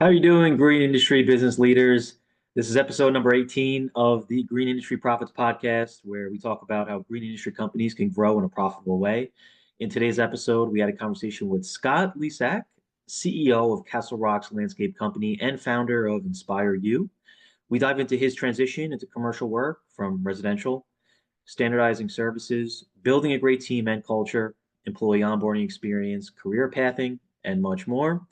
How are you doing, green industry business leaders? This is episode number 18 of the Green Industry Profits Podcast, where we talk about how green industry companies can grow in a profitable way. In today's episode, we had a conversation with Scott Lesak, CEO of Kasel Rocks Landscape Company and founder of InspireYou. We dive into his transition into commercial work from residential, standardizing services, building a great team and culture, employee onboarding experience, career pathing, and much more.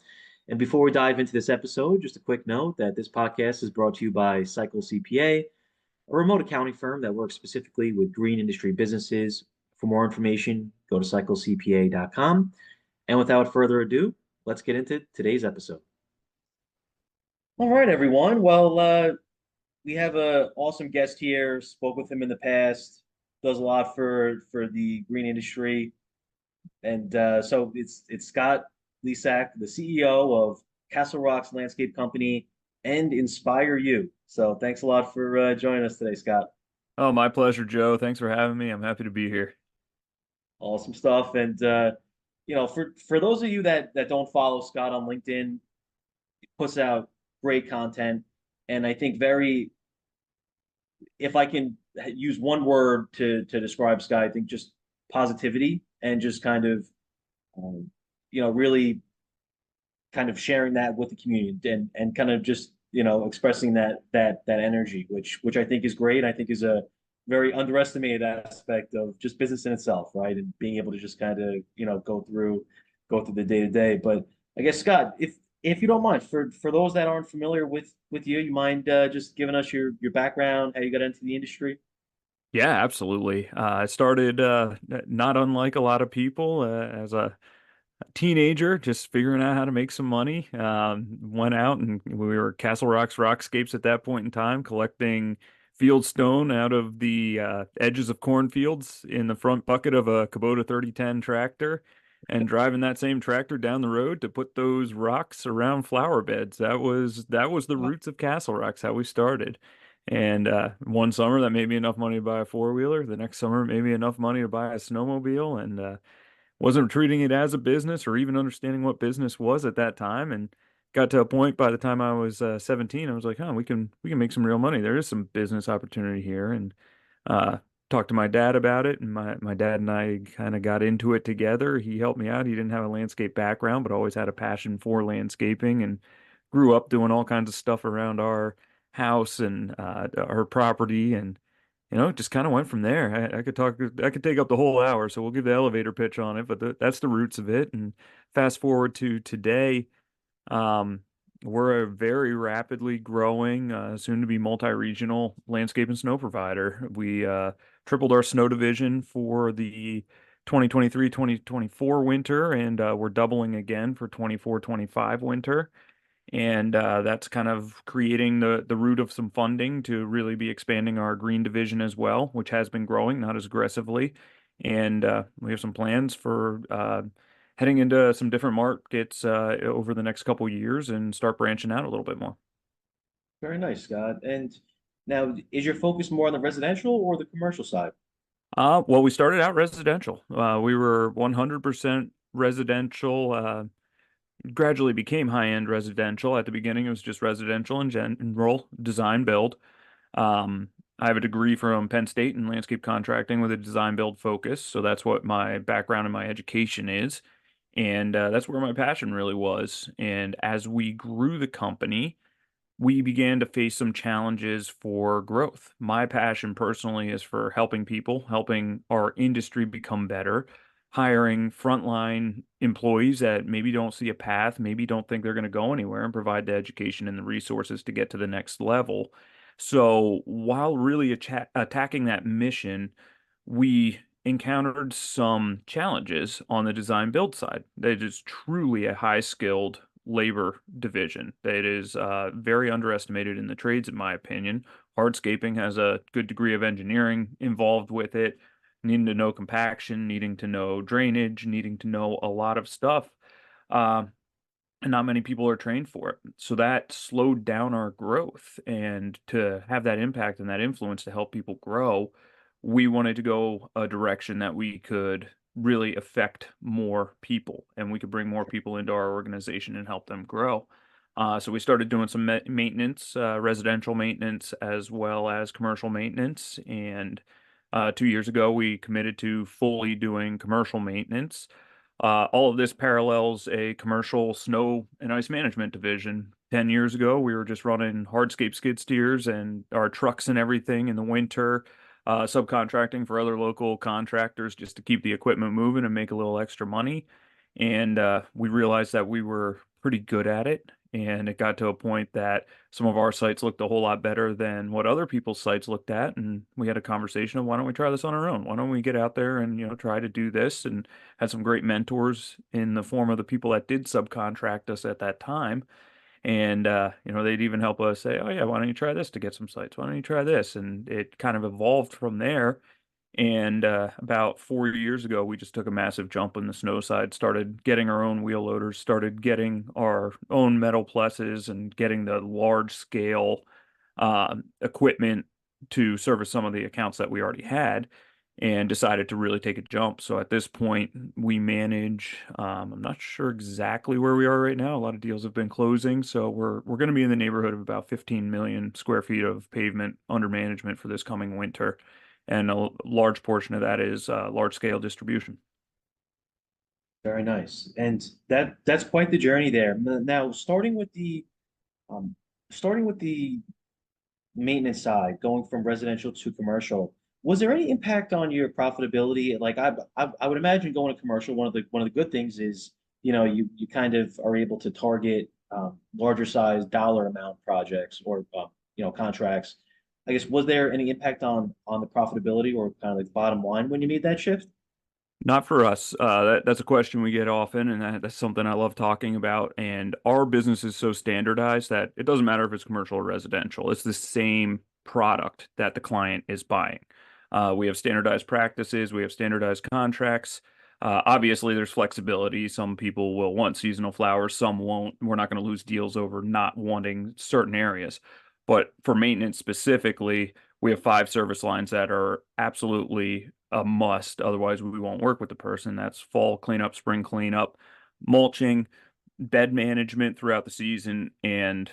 And before we dive into this episode, just a quick note that this podcast is brought to you by Cycle CPA, a remote accounting firm that works specifically with green industry businesses. For more information, go to cyclecpa.com. And without further ado, let's get into today's episode. All right, everyone. We have an awesome guest here. Spoke with him in the past. Does a lot for the green industry, and so it's Scott Lesak, the CEO of Kasel Rocks Landscape Company and InspireYou. So thanks a lot for joining us today, Scott. Oh, my pleasure, Joe. Thanks for having me. I'm happy to be here. Awesome stuff. And for those of you that don't follow Scott on LinkedIn, he puts out great content, and I think very if I can use one word to describe Scott, I think just positivity and just kind of really kind of sharing that with the community and kind of just expressing that energy, which I think is great. I think is a very underestimated aspect of just business in itself, right? And being able to just kind of go through the day to day. But I guess Scott, if you don't mind, for those that aren't familiar with you, you mind just giving us your background, how you got into the industry? Yeah, absolutely. I started not unlike a lot of people as a teenager, just figuring out how to make some money. Went out and we were Castle Rocks Rockscapes at that point in time, collecting field stone out of the edges of cornfields in the front bucket of a Kubota 3010 tractor and driving that same tractor down the road to put those rocks around flower beds. That was the roots of Castle Rocks, how we started. And one summer that made me enough money to buy a four-wheeler. The next summer it made me enough money to buy a snowmobile, and wasn't treating it as a business or even understanding what business was at that time. And got to a point by the time I was 17, I was like, we can make some real money. There is some business opportunity here. And uh, talked to my dad about it. And my dad and I kind of got into it together. He helped me out. He didn't have a landscape background, but always had a passion for landscaping and grew up doing all kinds of stuff around our house and our property. And it just kind of went from there. I could take up the whole hour, so we'll give the elevator pitch on it, but that's the roots of it. And fast forward to today, um, we're a very rapidly growing, soon to be multi-regional landscape and snow provider. We tripled our snow division for the 2023-2024 winter, and we're doubling again for 24-25 winter. And that's kind of creating the root of some funding to really be expanding our green division as well, which has been growing, not as aggressively. And we have some plans for heading into some different markets over the next couple years and start branching out a little bit more. Very nice, Scott. And now, is your focus more on the residential or the commercial side? Well, we started out residential. We were 100% residential. Gradually became high-end residential. At the beginning, it was just residential in general, design build. I have a degree from Penn State in landscape contracting with a design build focus, so that's what my background and my education is, and that's where my passion really was. And as we grew the company, we began to face some challenges for growth. My passion personally is for helping people, helping our industry become better, hiring frontline employees that maybe don't see a path, maybe don't think they're going to go anywhere, and provide the education and the resources to get to the next level. So while really attacking that mission, we encountered some challenges on the design build side. That is truly a high skilled labor division that is very underestimated in the trades, in my opinion. Hardscaping has a good degree of engineering involved with it, needing to know compaction, needing to know drainage, needing to know a lot of stuff. Uh, and not many people are trained for it. So that slowed down our growth. And to have that impact and that influence to help people grow, we wanted to go a direction that we could really affect more people and we could bring more people into our organization and help them grow. So we started doing some maintenance, residential maintenance as well as commercial maintenance. And 2 years ago, we committed to fully doing commercial maintenance. All of this parallels a commercial snow and ice management division. 10 years ago, we were just running hardscape skid steers and our trucks and everything in the winter, subcontracting for other local contractors just to keep the equipment moving and make a little extra money. And we realized that we were pretty good at it. And it got to a point that some of our sites looked a whole lot better than what other people's sites looked at. And we had a conversation of why don't we try this on our own? Why don't we get out there and, try to do this? And had some great mentors in the form of the people that did subcontract us at that time. And, they'd even help us say, oh, yeah, why don't you try this to get some sites? Why don't you try this? And it kind of evolved from there. And about 4 years ago, we just took a massive jump on the snow side, started getting our own wheel loaders, started getting our own metal presses, and getting the large scale equipment to service some of the accounts that we already had, and decided to really take a jump. So at this point, we manage, I'm not sure exactly where we are right now. A lot of deals have been closing. So we're going to be in the neighborhood of about 15 million square feet of pavement under management for this coming winter, and a large portion of that is large scale distribution. Very nice. And that's quite the journey there. Now, um, starting with the maintenance side, going from residential to commercial, was there any impact on your profitability? Like I would imagine going to commercial, one of the good things is, you kind of are able to target larger size dollar amount projects or contracts. I guess was there any impact on the profitability or kind of like the bottom line when you made that shift? Not for us. That's a question we get often, and that's something I love talking about. And our business is so standardized that it doesn't matter if it's commercial or residential. It's the same product that the client is buying. We have standardized practices, we have standardized contracts. Obviously, there's flexibility. Some people will want seasonal flowers, some won't. We're not going to lose deals over not wanting certain areas. But for maintenance specifically, we have 5 service lines that are absolutely a must. Otherwise, we won't work with the person. That's fall cleanup, spring cleanup, mulching, bed management throughout the season, and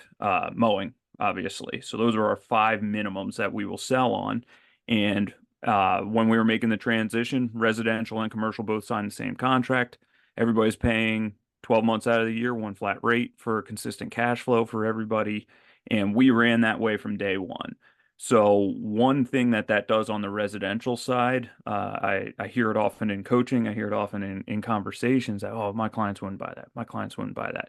mowing, obviously. So those are our 5 minimums that we will sell on. And when we were making the transition, residential and commercial both signed the same contract. Everybody's paying 12 months out of the year, one flat rate for consistent cash flow for everybody. And we ran that way from day one. So one thing that does on the residential side, I hear it often in coaching, I hear it often in conversations that, oh, my clients wouldn't buy that. My clients wouldn't buy that.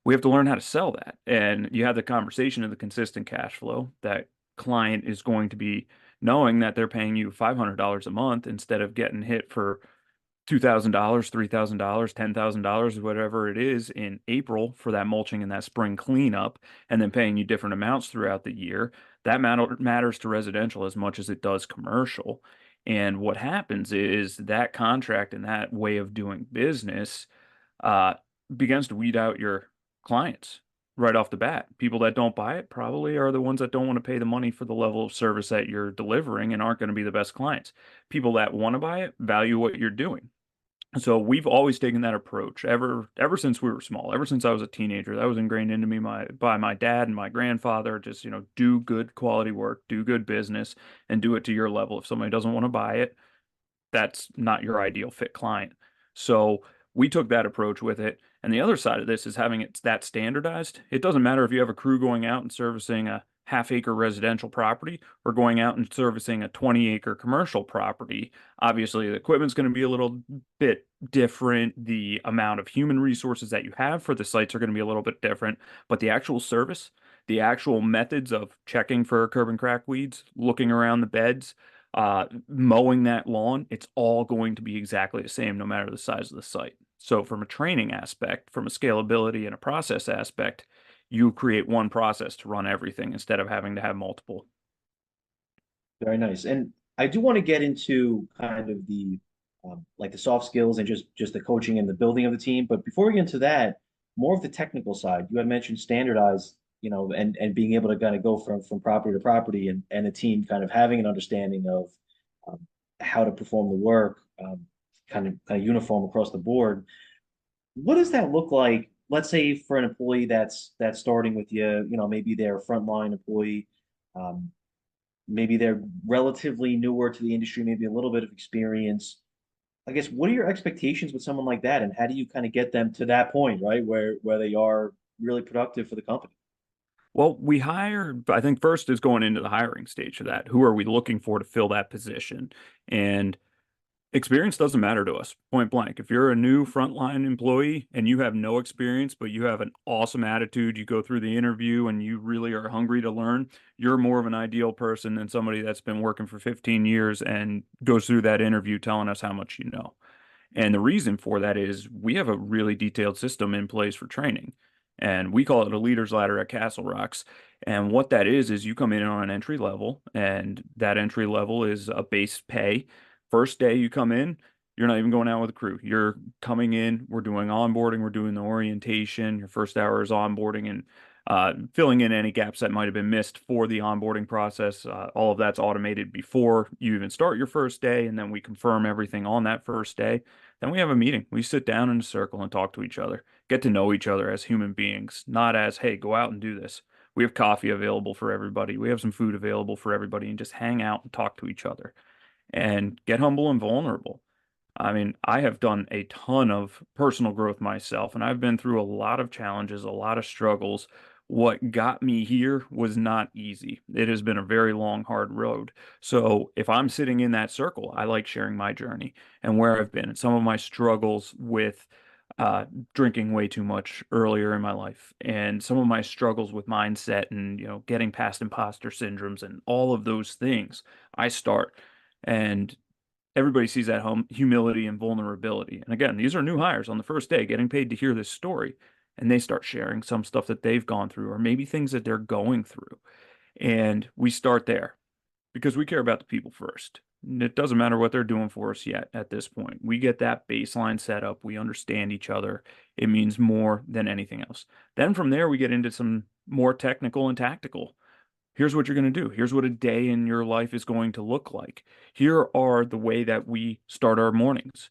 We have to learn how to sell that. And you have the conversation of the consistent cash flow. That client is going to be knowing that they're paying you $500 a month instead of getting hit for $2,000, $3,000, $10,000, whatever it is in April for that mulching and that spring cleanup, and then paying you different amounts throughout the year. That matters to residential as much as it does commercial. And what happens is that contract and that way of doing business uh, begins to weed out your clients right off the bat. People that don't buy it probably are the ones that don't want to pay the money for the level of service that you're delivering and aren't going to be the best clients. People that want to buy it value what you're doing. So we've always taken that approach ever since we were small, ever since I was a teenager. That was ingrained into me by my dad and my grandfather. Just, do good quality work, do good business, and do it to your level. If somebody doesn't want to buy it, that's not your ideal fit client. So we took that approach with it. And the other side of this is having it that standardized. It doesn't matter if you have a crew going out and servicing a half-acre residential property or going out and servicing a 20-acre commercial property. Obviously, the equipment's going to be a little bit different. The amount of human resources that you have for the sites are going to be a little bit different, but the actual service, the actual methods of checking for curb and crack weeds, looking around the beds, mowing that lawn, it's all going to be exactly the same no matter the size of the site. So from a training aspect, from a scalability and a process aspect, you create one process to run everything instead of having to have multiple. Very nice. And I do want to get into kind of the like the soft skills and just the coaching and the building of the team. But before we get into that, more of the technical side. You had mentioned standardized, and being able to kind of go from property to property and the team kind of having an understanding of um, how to perform the work, kind of uniform across the board. What does that look like let's say for an employee that's starting with you, maybe they're a frontline employee, um, maybe they're relatively newer to the industry, maybe a little bit of experience. I guess what are your expectations with someone like that, and how do you kind of get them to that point, right, where they are really productive for the company? Well, we hire, I think first is going into the hiring stage of that. Who are we looking for to fill that position? And experience doesn't matter to us, point blank. If you're a new frontline employee and you have no experience, but you have an awesome attitude, you go through the interview and you really are hungry to learn, you're more of an ideal person than somebody that's been working for 15 years and goes through that interview telling us how much you know. And the reason for that is we have a really detailed system in place for training. And we call it a leader's ladder at Kasel Rocks. And what that is you come in on an entry level, and that entry level is a base pay. First day you come in, you're not even going out with a crew. You're coming in, we're doing onboarding, we're doing the orientation. Your first hour is onboarding and filling in any gaps that might have been missed for the onboarding process. All of that's automated before you even start your first day, and then we confirm everything on that first day. Then we have a meeting. We sit down in a circle and talk to each other, get to know each other as human beings, not as, hey, go out and do this. We have coffee available for everybody. We have some food available for everybody, and just hang out and talk to each other and get humble and vulnerable. I mean, I have done a ton of personal growth myself, and I've been through a lot of challenges, a lot of struggles. What got me here was not easy. It has been a very long, hard road. So if I'm sitting in that circle, I like sharing my journey and where I've been and some of my struggles with uh, drinking way too much earlier in my life, and some of my struggles with mindset and getting past imposter syndromes and all of those things. I start. And everybody sees that humility and vulnerability. And again, these are new hires on the first day getting paid to hear this story. And they start sharing some stuff that they've gone through, or maybe things that they're going through. And we start there because we care about the people first. And it doesn't matter what they're doing for us yet at this point. We get that baseline set up. We understand each other. It means more than anything else. Then from there, we get into some more technical and tactical. Here's what you're going to do. Here's what a day in your life is going to look like. Here are the way that we start our mornings.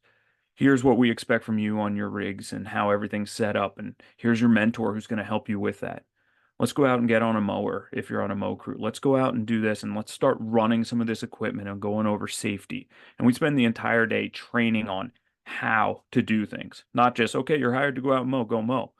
Here's what we expect from you on your rigs and how everything's set up. And here's your mentor who's going to help you with that. Let's go out and get on a mower if you're on a mow crew. Let's go out and do this and let's start running some of this equipment and going over safety. And we spend the entire day training on how to do things, not just, okay, you're hired to go out and mow, go mow.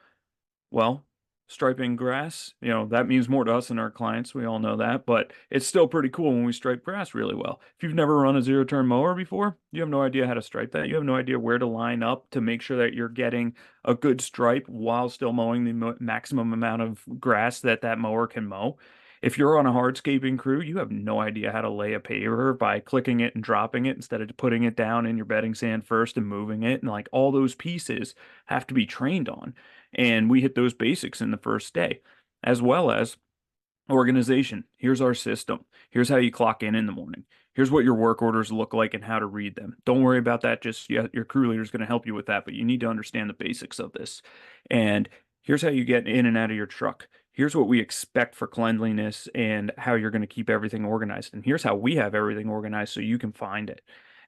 Well, striping grass, that means more to us than our clients. We all know that, but it's still pretty cool when we stripe grass really well. If you've never run a zero-turn mower before, you have no idea how to stripe that. You have no idea where to line up to make sure that you're getting a good stripe while still mowing the maximum amount of grass that that mower can mow. If you're on a hardscaping crew, you have no idea how to lay a paver by clicking it and dropping it instead of putting it down in your bedding sand first and moving it. And like all those pieces have to be trained on. And we hit those basics in the first day, as well as organization. Here's our system. Here's how you clock in the morning. Here's what your work orders look like and how to read them. Don't worry about that just yet. Your crew leader is going to help you with that, but you need to understand the basics of this. And here's how you get in and out of your truck. Here's what we expect for cleanliness and how you're going to keep everything organized. And here's how we have everything organized so you can find it.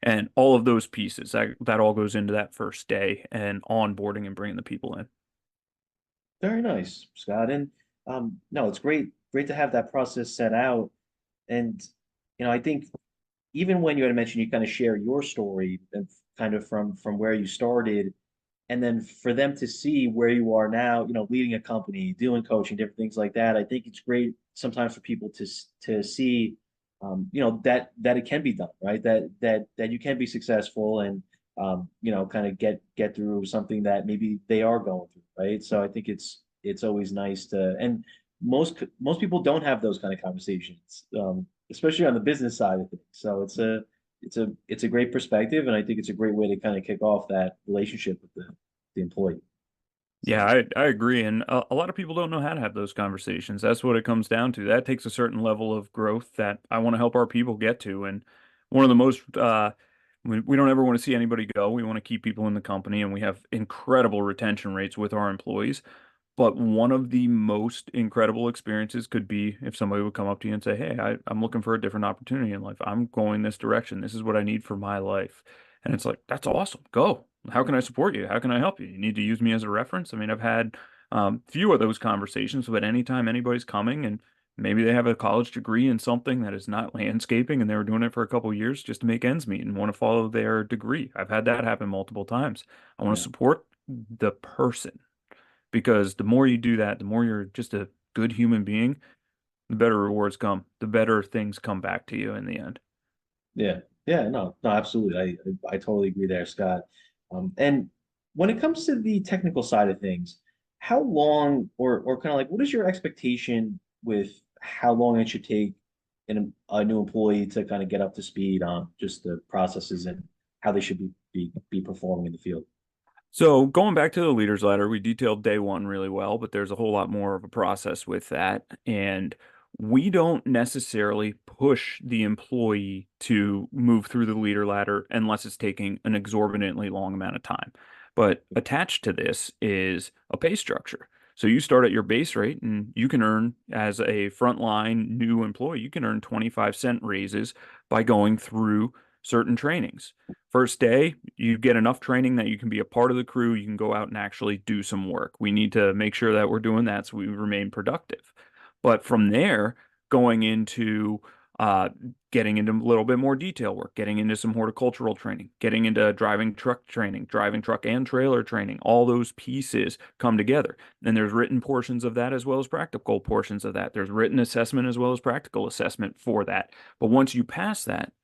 And all of those pieces, that all goes into that first day and onboarding and bringing the people in. Very nice, Scott. And no, it's great to have that process set out. And I think even when you had mentioned you kind of share your story and kind of from where you started, and then for them to see where you are now, leading a company, doing coaching, different things like that. I think it's great sometimes for people to see, that it can be done, right? That you can be successful and kind of get through something that maybe they are going through, right? So I think it's always nice to, and most people don't have those kind of conversations, especially on the business side of things. So it's a great perspective, and I think it's a great way to kind of kick off that relationship with the employee. Yeah, So I agree. And a lot of people don't know how to have those conversations. That's what it comes down to. That takes a certain level of growth that I want to help our people get to. And one of the most, we don't ever want to see anybody go. We want to keep people in the company, and we have incredible retention rates with our employees. But one of the most incredible experiences could be if somebody would come up to you and say, hey, I'm looking for a different opportunity in life. I'm going this direction. This is what I need for my life. And it's like, that's awesome. Go. How can I support you? How can I help you? You need to use me as a reference. I mean, I've had few of those conversations, but anytime anybody's coming and maybe they have a college degree in something that is not landscaping and they were doing it for a couple of years just to make ends meet and want to follow their degree. I've had that happen multiple times. I want to Yeah. support the person because the more you do that, the more you're just a good human being, the better rewards come, the better things come back to you in the end. Yeah. Yeah. No, no, absolutely. I totally agree there, Scott. And when it comes to the technical side of things, how long or kind of like what is your expectation with how long it should take a new employee to kind of get up to speed on just the processes and how they should be performing in the field? So going back to the leaders ladder, we detailed day one really well, but there's a whole lot more of a process with that. And we don't necessarily push the employee to move through the leader ladder unless it's taking an exorbitantly long amount of time. But attached to this is a pay structure. So you start at your base rate and you can earn as a frontline new employee, you can earn 25-cent raises by going through certain trainings. First day, you get enough training that you can be a part of the crew. You can go out and actually do some work. We need to make sure that we're doing that so we remain productive. But from there, going into uh, getting into a little bit more detail work, getting into some horticultural training, getting into driving truck training, driving truck and trailer training, all those pieces come together. And there's written portions of that as well as practical portions of that. There's written assessment as well as practical assessment for that. But once you pass that,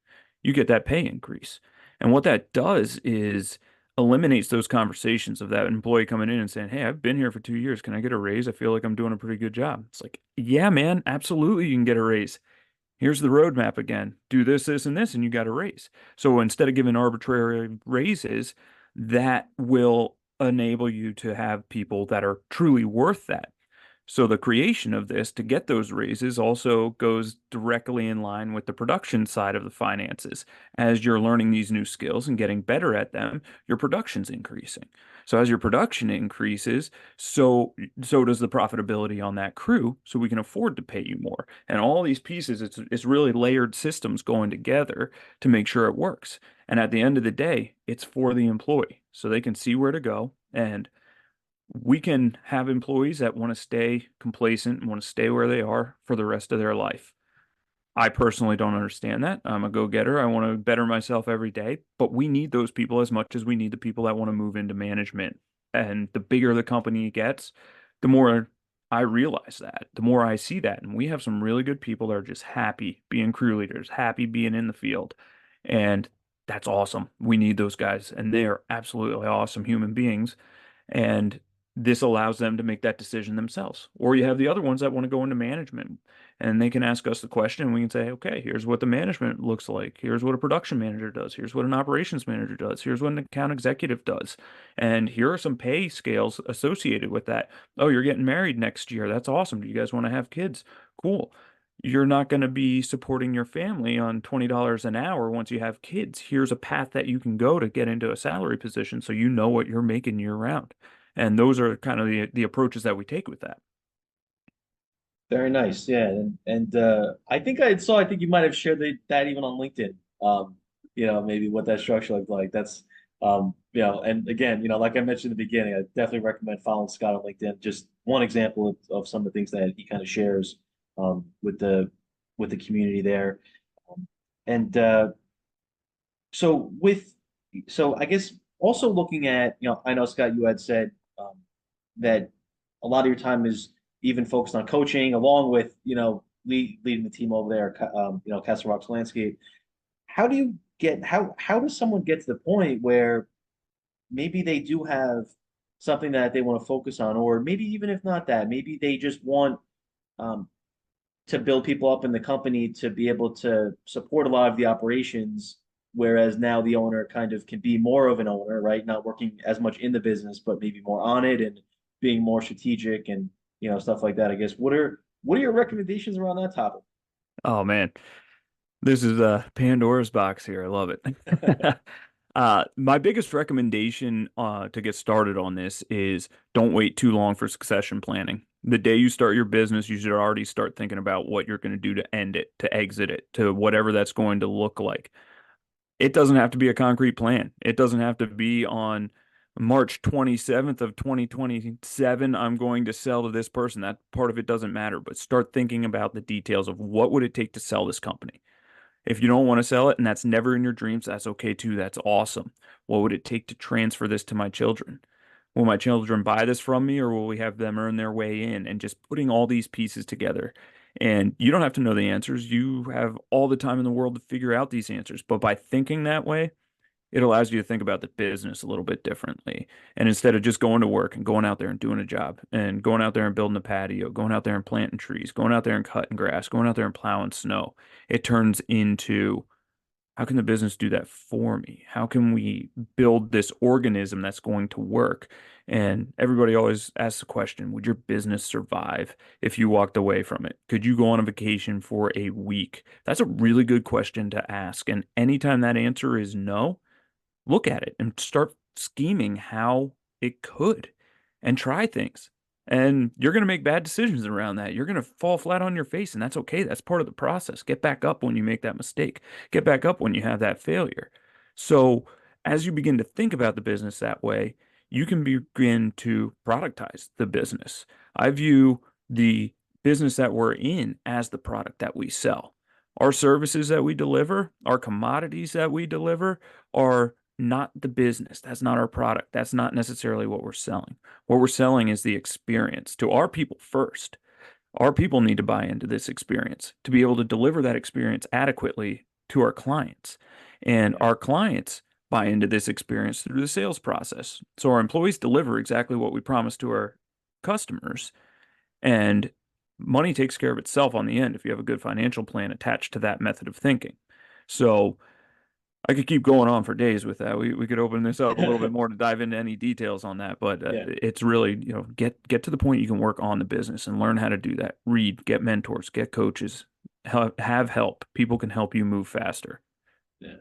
you get that pay increase. And what that does is eliminates those conversations of that employee coming in and saying, "Hey, I've been here for 2 years. Can I get a raise? I feel like I'm doing a pretty good job." It's like, yeah, man, absolutely, you can get a raise. Here's the roadmap again. Do this, this, and this, and you got a raise. So instead of giving arbitrary raises, that will enable you to have people that are truly worth that. So the creation of this to get those raises also goes directly in line with the production side of the finances. As you're learning these new skills and getting better at them, your production's increasing. So as your production increases, so does the profitability on that crew, so we can afford to pay you more. And all these pieces, it's really layered systems going together to make sure it works. And at the end of the day, it's for the employee, so they can see where to go and we can have employees that want to stay complacent and want to stay where they are for the rest of their life. I personally don't understand that. I'm a go-getter. I want to better myself every day, but we need those people as much as we need the people that want to move into management. And the bigger the company gets, the more I realize that, the more I see that. And we have some really good people that are just happy being crew leaders, happy being in the field. And that's awesome. We need those guys, and they are absolutely awesome human beings. And this allows them to make that decision themselves. Or you have the other ones that want to go into management and they can ask us the question and we can say, okay, here's what the management looks like. Here's what a production manager does. Here's what an operations manager does. Here's what an account executive does. And here are some pay scales associated with that. Oh, you're getting married next year. That's awesome. Do you guys want to have kids? Cool. You're not going to be supporting your family on $20 an hour once you have kids. Here's a path that you can go to get into a salary position so you know what you're making year round. And those are kind of the approaches that we take with that. Very nice. Yeah. And I think I saw, I think you might have shared that even on LinkedIn. Maybe what that structure looked like. That's and again, like I mentioned in the beginning, I definitely recommend following Scott on LinkedIn. Just one example of some of the things that he kind of shares with the community there. And so with so I guess also looking at, I know Scott, you had said that a lot of your time is even focused on coaching, along with leading the team over there, Kasel Rocks Landscape. How do you get how does someone get to the point where maybe they do have something that they want to focus on, or maybe even if not that, maybe they just want um, to build people up in the company to be able to support a lot of the operations, whereas now the owner kind of can be more of an owner, right? Not working as much in the business, but maybe more on it and being more strategic and stuff like that. I guess what are your recommendations around that topic? Oh man, this is Pandora's box here. I love it. My biggest recommendation to get started on this is don't wait too long for succession planning. The day you start your business, you should already start thinking about what you're going to do to end it, to exit it, to whatever that's going to look like. It doesn't have to be a concrete plan. It doesn't have to be on March 27th of 2027, I'm going to sell to this person. That part of it doesn't matter, but start thinking about the details of what would it take to sell this company. If you don't want to sell it and that's never in your dreams, that's okay too. That's awesome. What would it take to transfer this to my children? Will my children buy this from me or will we have them earn their way in? And just putting all these pieces together. And you don't have to know the answers. You have all the time in the world to figure out these answers. But by thinking that way, it allows you to think about the business a little bit differently. And instead of just going to work and going out there and doing a job and going out there and building a patio, going out there and planting trees, going out there and cutting grass, going out there and plowing snow, it turns into how can the business do that for me? How can we build this organism that's going to work? And everybody always asks the question, would your business survive if you walked away from it? Could you go on a vacation for a week? That's a really good question to ask. And anytime that answer is no, look at it and start scheming how it could and try things. And you're going to make bad decisions around that. You're going to fall flat on your face, and that's okay. That's part of the process. Get back up when you make that mistake, get back up when you have that failure. So, as you begin to think about the business that way, you can begin to productize the business. I view the business that we're in as the product that we sell. Our services that we deliver, our commodities that we deliver are not the business. That's not our product. That's not necessarily what we're selling. What we're selling is the experience to our people first. Our people need to buy into this experience to be able to deliver that experience adequately to our clients. And Yeah. our clients buy into this experience through the sales process. So our employees deliver exactly what we promise to our customers. And money takes care of itself on the end if you have a good financial plan attached to that method of thinking. So I could keep going on for days with that. We could open this up a little bit more to dive into any details on that, but Yeah. it's really, get to the point you can work on the business and learn how to do that. Read, get mentors, get coaches, have help. People can help you move faster. Yeah.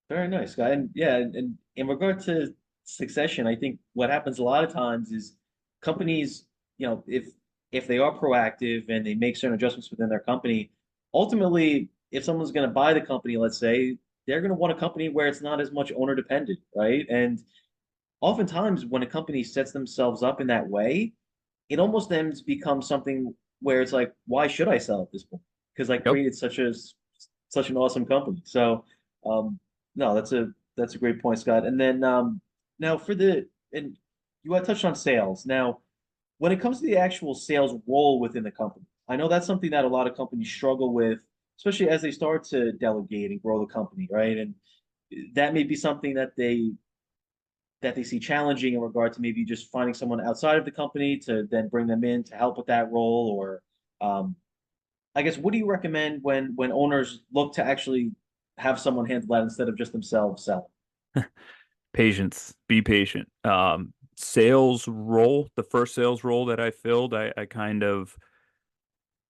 Very nice, guy. And yeah, and in regard to succession, I think what happens a lot of times is companies, if they are proactive and they make certain adjustments within their company, ultimately, if someone's going to buy the company, let's say, they're going to want a company where it's not as much owner dependent, right? And oftentimes, when a company sets themselves up in that way, it almost then becomes something where it's like, why should I sell at this point? Because I Yep. created such an awesome company. So, no, that's a great point, Scott. And then now and you had touched on sales. Now, when it comes to the actual sales role within the company, I know that's something that a lot of companies struggle with, especially as they start to delegate and grow the company, right? And that may be something that they see challenging in regard to maybe just finding someone outside of the company to then bring them in to help with that role, or um, I guess what do you recommend when owners look to actually have someone handle that instead of just themselves selling? Patience. Be patient. Sales role, the first sales role that I filled, I kind of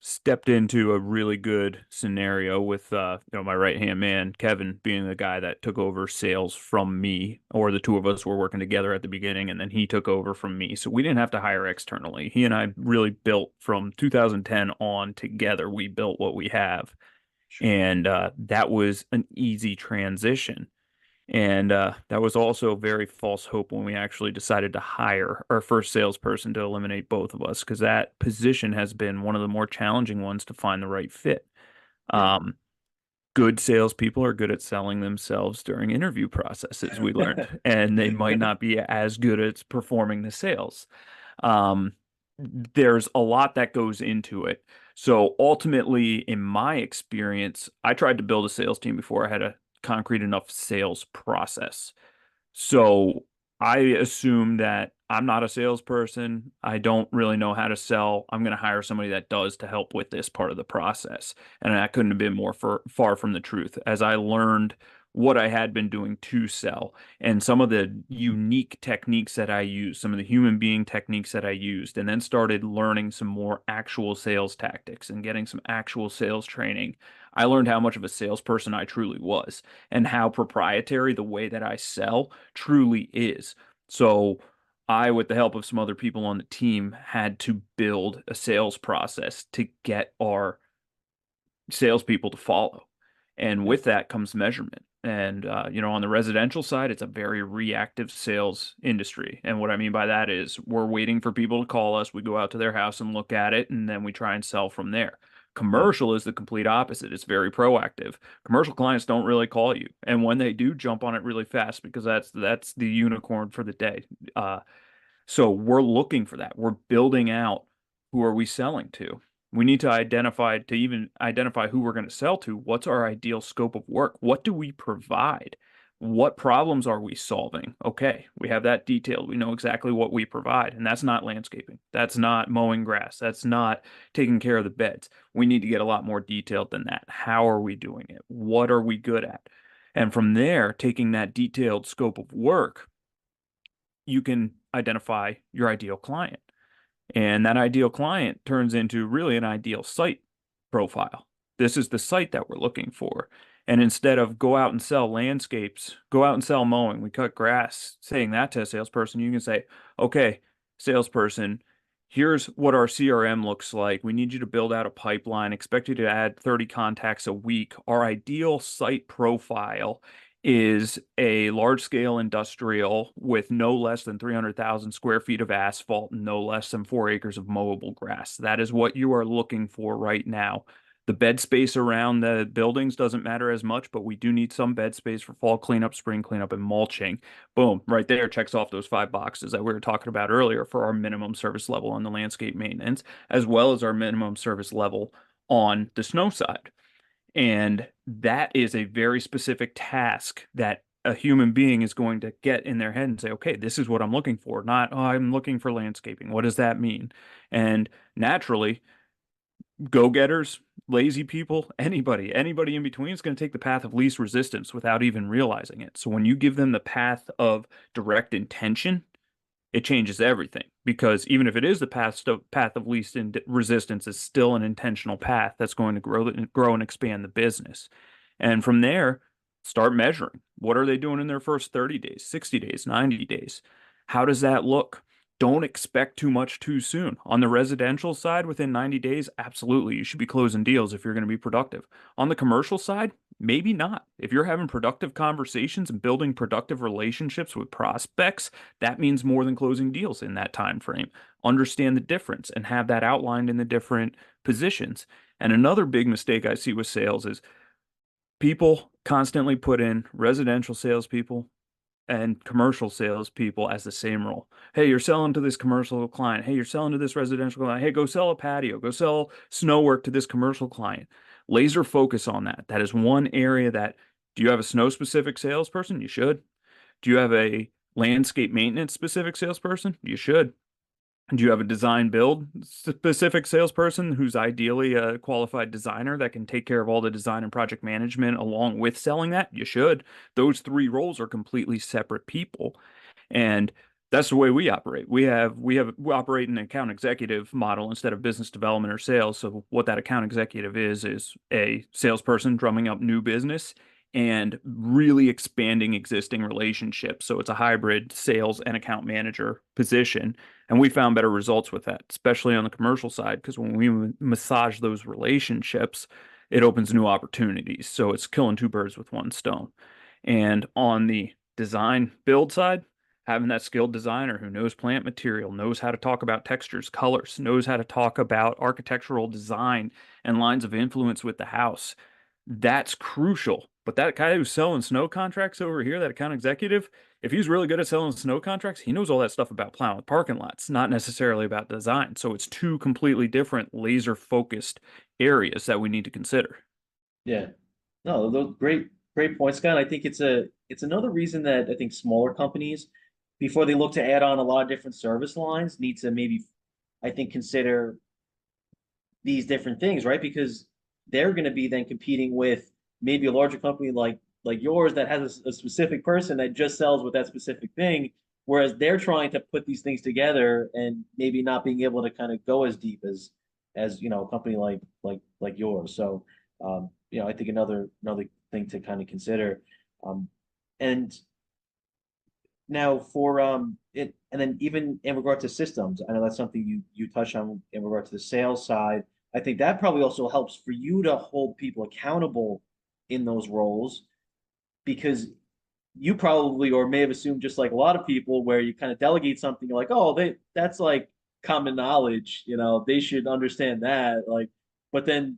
stepped into a really good scenario with my right hand man Kevin being the guy that took over sales from me, or the two of us were working together at the beginning and then he took over from me, so we didn't have to hire externally. He and I really built from 2010 on together. We built what we have, Sure. and that was an easy transition. And that was also very false hope when we actually decided to hire our first salesperson to eliminate both of us, because that position has been one of the more challenging ones to find the right fit. Yeah. Um, Good salespeople are good at selling themselves during interview processes, we learned, and they might not be as good at performing the sales. Um, there's a lot that goes into it. So ultimately, in my experience, I tried to build a sales team before I had a concrete enough sales process. So I assume that I'm not a salesperson. I don't really know how to sell. I'm going to hire somebody that does to help with this part of the process. And that couldn't have been more far from the truth as I learned what I had been doing to sell and some of the unique techniques that I used, some of the human being techniques that I used, and then started learning some more actual sales tactics and getting some actual sales training. I learned how much of a salesperson I truly was and how proprietary the way that I sell truly is. So I, with the help of some other people on the team, had to build a sales process to get our salespeople to follow. And Yeah. with that comes measurement. And on the residential side, it's a very reactive sales industry. And what I mean by that is we're waiting for people to call us. We go out to their house and look at it, and then we try and sell from there. Yeah. Commercial is the complete opposite. It's very proactive. Commercial clients don't really call you, and when they do, jump on it really fast because that's the unicorn for the day. So we're looking for that. We're building out who are we selling to. We need to even identify who we're going to sell to. What's our ideal scope of work? What do we provide? What problems are we solving? Okay, we have that detailed. We know exactly what we provide, and that's not landscaping. That's not mowing grass. That's not taking care of the beds. We need to get a lot more detailed than that. How are we doing it? What are we good at? And from there, taking that detailed scope of work, you can identify your ideal client. And that ideal client turns into really an ideal site profile. This is the site that we're looking for. And instead of go out and sell landscapes, go out and sell mowing, we cut grass, saying that to a salesperson, you can say, okay, salesperson, here's what our CRM looks like. We need you to build out a pipeline, expect you to add 30 contacts a week. Our ideal site profile is a large scale industrial with no less than 300,000 square feet of asphalt and no less than 4 acres of mowable grass. That is what you are looking for right now. The bed space around the buildings doesn't matter as much, but we do need some bed space for fall cleanup, spring cleanup, and mulching. Boom, right there checks off those 5 boxes that we were talking about earlier for our minimum service level on the landscape maintenance, as well as our minimum service level on the snow side. And that is a very specific task that a human being is going to get in their head and say, okay, this is what I'm looking for, not, oh, I'm looking for landscaping. What does that mean? And naturally, go-getters, lazy people, anybody in between is going to take the path of least resistance without even realizing it. So when you give them the path of direct intention, it changes everything because even if it is the path of least resistance, it's still an intentional path that's going to grow and expand the business. And from there, start measuring. What are they doing in their first 30 days, 60 days, 90 days? How does that look? Don't expect too much too soon. On the residential side, within 90 days, absolutely, you should be closing deals if you're going to be productive. On the commercial side, maybe not. If you're having productive conversations and building productive relationships with prospects, that means more than closing deals in that time frame. Understand the difference and have that outlined in the different positions. And another big mistake I see with sales is people constantly put in residential salespeople and commercial salespeople as the same role. Hey, you're selling to this commercial client. Hey, you're selling to this residential client. Hey, go sell a patio. Go sell snow work to this commercial client. Laser focus on that. That is one area that, do you have a snow specific salesperson? You should. Do you have a landscape maintenance specific salesperson? You should. Do you have a design build specific salesperson who's ideally a qualified designer that can take care of all the design and project management along with selling that? You should. Those three roles are completely separate people. And that's the way we operate. We operate an account executive model instead of business development or sales. So what that account executive is a salesperson drumming up new business and really expanding existing relationships. So it's a hybrid sales and account manager position. And we found better results with that, especially on the commercial side, because when we massage those relationships, it opens new opportunities. So it's killing two birds with one stone. And on the design build side, having that skilled designer who knows plant material, knows how to talk about textures, colors, knows how to talk about architectural design and lines of influence with the house, that's crucial. But that guy who's selling snow contracts over here, that account executive, if he's really good at selling snow contracts, he knows all that stuff about plowing parking lots, not necessarily about design. So it's two completely different laser focused areas that we need to consider. Yeah. No, those great points, Scott. I think it's another reason that I think smaller companies, before they look to add on a lot of different service lines, need to maybe, I think, consider these different things, right? Because they're going to be then competing with maybe a larger company like yours that has a specific person that just sells with that specific thing, whereas they're trying to put these things together and maybe not being able to kind of go as deep as a company like yours. So I think another thing to kind of consider. And now for it, and then even in regard to systems, I know that's something you touched on in regard to the sales side. I think that probably also helps for you to hold people accountable in those roles. because you probably or may have assumed just like a lot of people where you kind of delegate something, you're like, oh, that's like common knowledge, they should understand that. Like, but then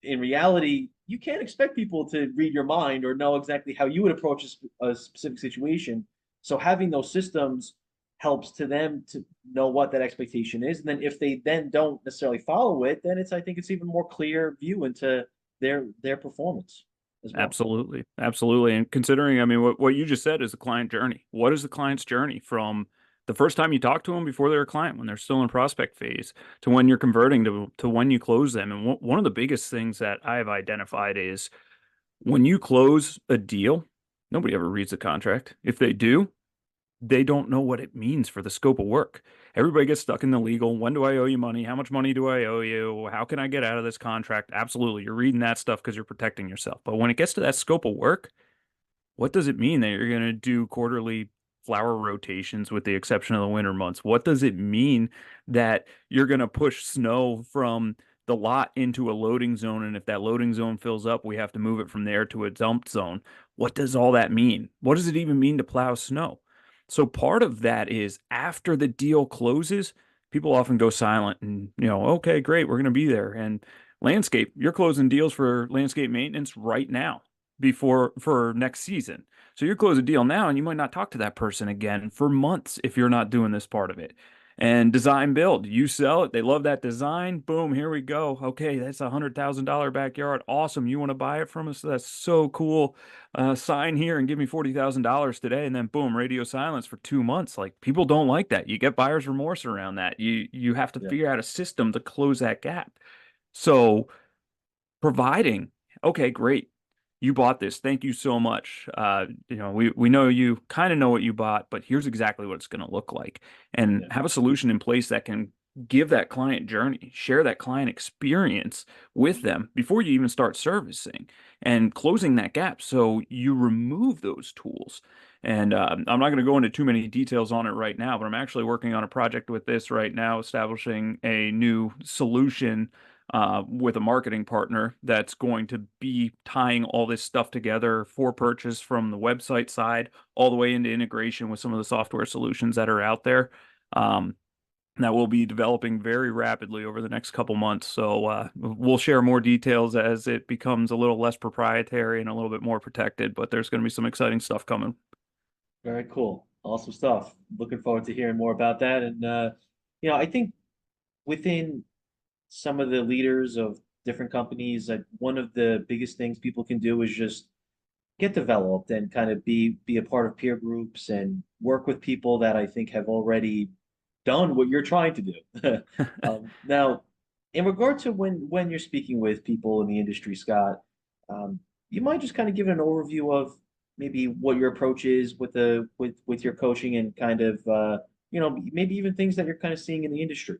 in reality, you can't expect people to read your mind or know exactly how you would approach a specific situation. So having those systems helps to them to know what that expectation is. And then if they then don't necessarily follow it, then I think it's even more clear view into their performance as well. Absolutely. Absolutely. And considering, I mean, what you just said is the client journey. What is the client's journey from the first time you talk to them before they're a client, when they're still in prospect phase, to when you're converting to when you close them? And one of the biggest things that I've identified is when you close a deal, nobody ever reads the contract. If they do, they don't know what it means for the scope of work. Everybody gets stuck in the legal. When do I owe you money? How much money do I owe you? How can I get out of this contract? Absolutely. You're reading that stuff because you're protecting yourself. But when it gets to that scope of work, what does it mean that you're going to do quarterly flower rotations with the exception of the winter months? What does it mean that you're going to push snow from the lot into a loading zone? And if that loading zone fills up, we have to move it from there to a dump zone. What does all that mean? What does it even mean to plow snow? So part of that is after the deal closes, people often go silent and, okay, great, we're going to be there. And landscape, you're closing deals for landscape maintenance right now before for next season. So you close a deal now and you might not talk to that person again for months if you're not doing this part of it. And design build, you sell it, they love that design, boom, here we go. Okay, that's $100,000 backyard. Awesome. You want to buy it from us? That's so cool. Sign here and give me $40,000 today. And then boom, radio silence for 2 months. Like people don't like that. You get buyer's remorse around that. You have to Yeah. figure out a system to close that gap. So providing, okay, great. You bought this. Thank you so much. We know you kind of know what you bought, but here's exactly what it's going to look like. And Yeah. have a solution in place that can give that client journey, share that client experience with them before you even start servicing and closing that gap. So you remove those tools. And I'm not going to go into too many details on it right now, but I'm actually working on a project with this right now, establishing a new solution with a marketing partner that's going to be tying all this stuff together for purchase from the website side all the way into integration with some of the software solutions that are out there. Um, that we'll be developing very rapidly over the next couple months. So we'll share more details as it becomes a little less proprietary and a little bit more protected, but there's going to be some exciting stuff coming. Very cool. Awesome stuff. Looking forward to hearing more about that. And I think within some of the leaders of different companies, like one of the biggest things people can do is just get developed and kind of be a part of peer groups and work with people that I think have already done what you're trying to do. Now, in regard to when you're speaking with people in the industry, Scott, um, you might just kind of give an overview of maybe what your approach is with with your coaching and kind of maybe even things that you're kind of seeing in the industry.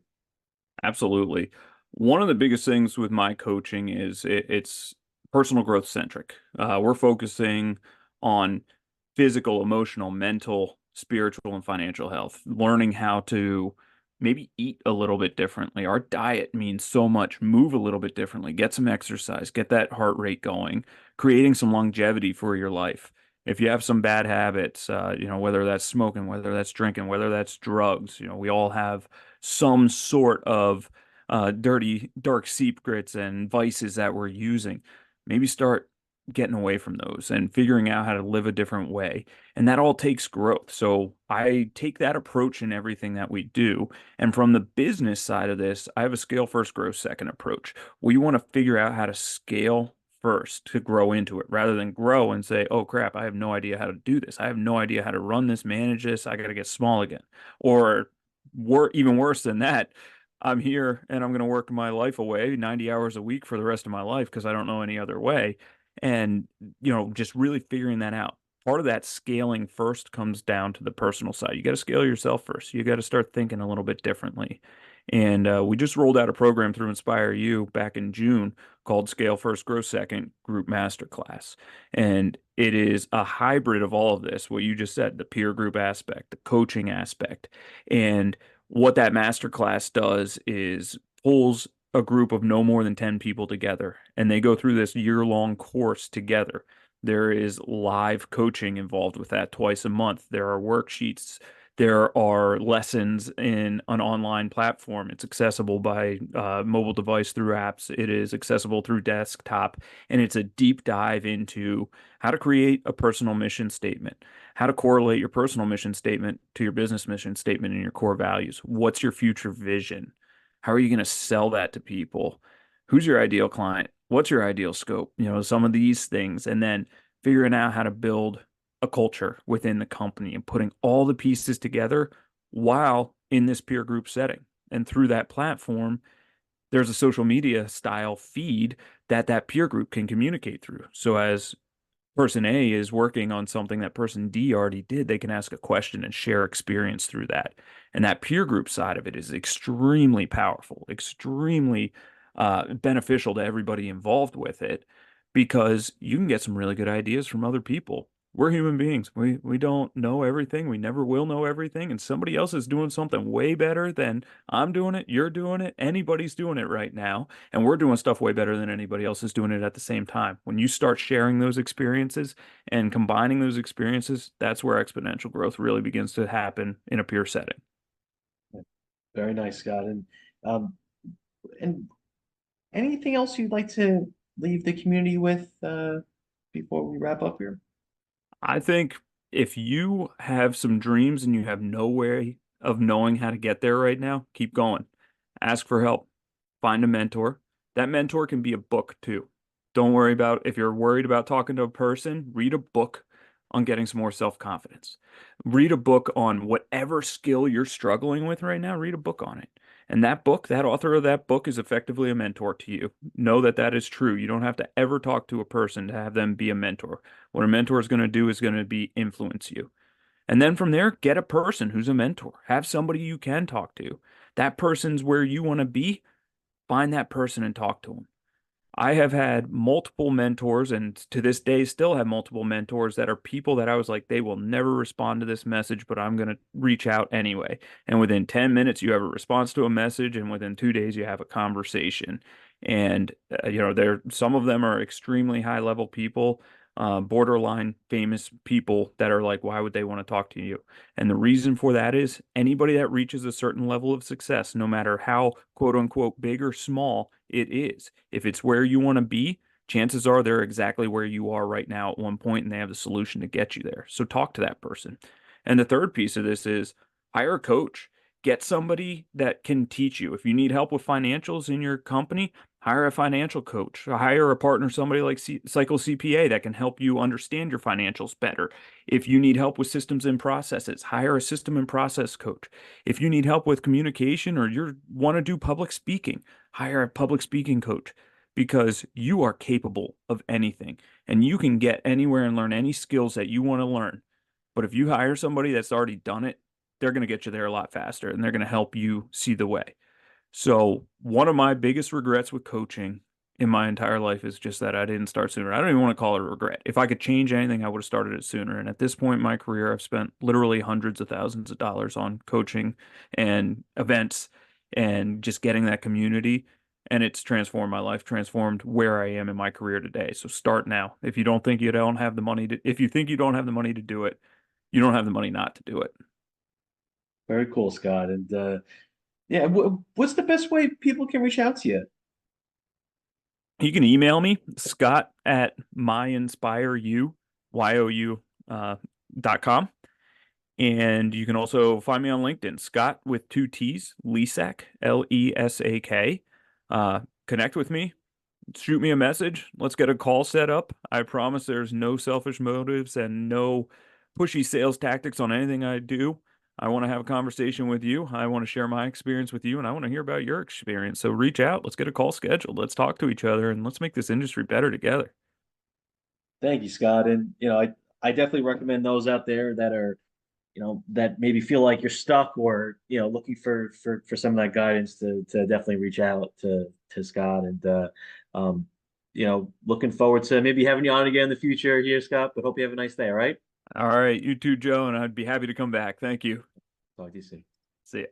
Absolutely. One of the biggest things with my coaching is it's personal growth centric. We're focusing on physical, emotional, mental, spiritual, and financial health, learning how to maybe eat a little bit differently. Our diet means so much. Move a little bit differently, get some exercise, get that heart rate going, creating some longevity for your life. If you have some bad habits, whether that's smoking, whether that's drinking, whether that's drugs, we all have some sort of dirty, dark secrets and vices that we're using. Maybe start getting away from those and figuring out how to live a different way. And that all takes growth. So I take that approach in everything that we do. And from the business side of this, I have a scale first, grow second approach. We want to figure out how to scale first to grow into it rather than grow and say, oh crap, I have no idea how to do this. I have no idea how to run this, manage this. I got to get small again. Or even worse than that, I'm here and I'm going to work my life away 90 hours a week for the rest of my life because I don't know any other way. And, just really figuring that out. Part of that scaling first comes down to the personal side. You got to scale yourself first. You got to start thinking a little bit differently. And we just rolled out a program through InspireYou back in June called Scale First, Grow Second Group Masterclass. And it is a hybrid of all of this, what you just said, the peer group aspect, the coaching aspect. And what that masterclass does is pulls a group of no more than 10 people together and they go through this year-long course together. There is live coaching involved with that twice a month. There are worksheets. There are lessons in an online platform. It's accessible by mobile device through apps. It is accessible through desktop, and it's a deep dive into how to create a personal mission statement, how to correlate your personal mission statement to your business mission statement and your core values. What's your future vision? How are you going to sell that to people? Who's your ideal client? What's your ideal scope? Some of these things, and then figuring out how to build a culture within the company and putting all the pieces together while in this peer group setting. And through that platform, there's a social media style feed that peer group can communicate through. So as person A is working on something that person D already did, they can ask a question and share experience through that. And that peer group side of it is extremely powerful, extremely beneficial to everybody involved with it because you can get some really good ideas from other people. We're human beings. We don't know everything. We never will know everything. And somebody else is doing something way better than I'm doing it. You're doing it. Anybody's doing it right now. And we're doing stuff way better than anybody else is doing it at the same time. When you start sharing those experiences and combining those experiences, that's where exponential growth really begins to happen in a peer setting. Very nice, Scott. Um, and anything else you'd like to leave the community with before we wrap up here? I think if you have some dreams and you have no way of knowing how to get there right now, keep going. Ask for help. Find a mentor. That mentor can be a book too. Don't worry about if you're worried about talking to a person, read a book on getting some more self-confidence. Read a book on whatever skill you're struggling with right now, read a book on it. And that book, that author of that book is effectively a mentor to you. Know that that is true. You don't have to ever talk to a person to have them be a mentor. What a mentor is going to do is going to be influence you. And then from there, get a person who's a mentor. Have somebody you can talk to. That person's where you want to be. Find that person and talk to them. I have had multiple mentors and to this day still have multiple mentors that are people that I was like, they will never respond to this message, but I'm going to reach out anyway. And within 10 minutes, you have a response to a message, and within 2 days, you have a conversation. And, some of them are extremely high level people, borderline famous people that are like, why would they want to talk to you? And the reason for that is anybody that reaches a certain level of success, no matter how quote unquote big or small it is, if it's where you want to be, chances are they're exactly where you are right now at one point and they have the solution to get you there. So talk to that person. And the third piece of this is hire a coach. Get somebody that can teach you. If you need help with financials in your company, hire a financial coach. Hire a partner, somebody like Cycle CPA that can help you understand your financials better. If you need help with systems and processes, hire a system and process coach. If you need help with communication or you want to do public speaking, hire a public speaking coach because you are capable of anything and you can get anywhere and learn any skills that you want to learn. But if you hire somebody that's already done it, they're going to get you there a lot faster and they're going to help you see the way. So one of my biggest regrets with coaching in my entire life is just that I didn't start sooner. I don't even want to call it a regret. If I could change anything, I would have started it sooner. And at this point in my career, I've spent literally hundreds of thousands of dollars on coaching and events and just getting that community. And it's transformed my life, transformed where I am in my career today. So start now. If you don't think you don't have the money to, if you think you don't have the money to do it, you don't have the money not to do it. Very cool, Scott. And yeah, what's the best way people can reach out to you? You can email me, Scott at myinspireyou, Y-O-U, .com. And you can also find me on LinkedIn, Scott with two T's, Lesak, Lesak. Connect with me, shoot me a message. Let's get a call set up. I promise there's no selfish motives and no pushy sales tactics on anything I do. I want to have a conversation with you. I want to share my experience with you, and I want to hear about your experience. So reach out. Let's get a call scheduled. Let's talk to each other, and let's make this industry better together. Thank you, Scott. And I definitely recommend those out there that are, that maybe feel like you're stuck or, looking for some of that guidance to definitely reach out to Scott. And um, looking forward to maybe having you on again in the future here, Scott. But hope you have a nice day, all right? All right, you too, Joe, and I'd be happy to come back. Thank you. Talk to you soon. See ya.